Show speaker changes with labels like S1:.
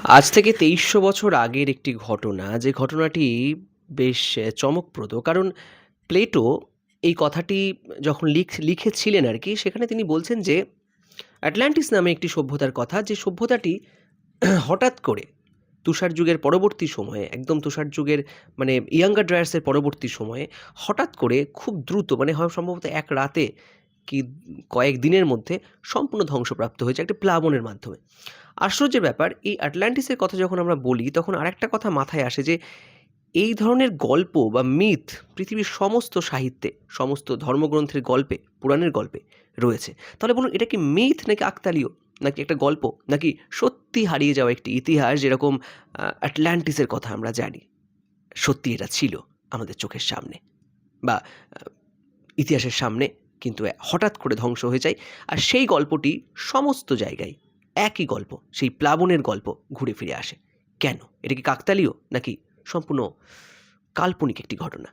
S1: আজ থেকে ২৩০০ বছর আগের একটি ঘটনা, যে ঘটনাটি বেশ চমকপ্রদ। কারণ প্লেটো এই কথাটি যখন লিখেছিলেন আরকি, সেখানে তিনি বলছেন যে, আটলান্টিস নামে একটি সভ্যতার কথা, যে সভ্যতাটি হঠাৎ করে তুষার যুগের পরবর্তী সময়ে, একদম তুষার যুগের মানে ইয়াঙ্গার ড্রায়ার্সের পরবর্তী সময়ে হঠাৎ করে খুব দ্রুত, মানে হয় সম্ভবত এক রাতে কি কয়েক দিনের মধ্যে সম্পূর্ণ ধ্বংসপ্রাপ্ত হয়েছে একটি প্লাবনের মাধ্যমে। আশ্চর্যের ব্যাপার, এই আটলান্টিসের কথা যখন আমরা বলি, তখন আরেকটা কথা মাথায় আসে যে, এই ধরনের গল্প বা মিথ পৃথিবীর সমস্ত সাহিত্যে, সমস্ত ধর্মগ্রন্থের গল্পে, পুরাণের গল্পে রয়েছে। তাহলে বলুন, এটা কি মিথ নাকি কাকতালীয়? নাকি একটা গল্প? নাকি সত্যি হারিয়ে যাওয়া একটি ইতিহাস, যেরকম আটলান্টিসের কথা আমরা জানি। সত্যি এটা ছিল আমাদের চোখের সামনে, বা আ ইতিহাসের সামনে, কিন্তু হঠাৎ করে ধ্বংস হয়ে যায়। আর সেই গল্পটি সমস্ত জায়গায় একই গল্প, সেই প্লাবনের গল্প ঘুরে ফিরে আসে। কেন? এটা কি কাকতালীয় নাকি সম্পূর্ণ কাল্পনিক একটি ঘটনা?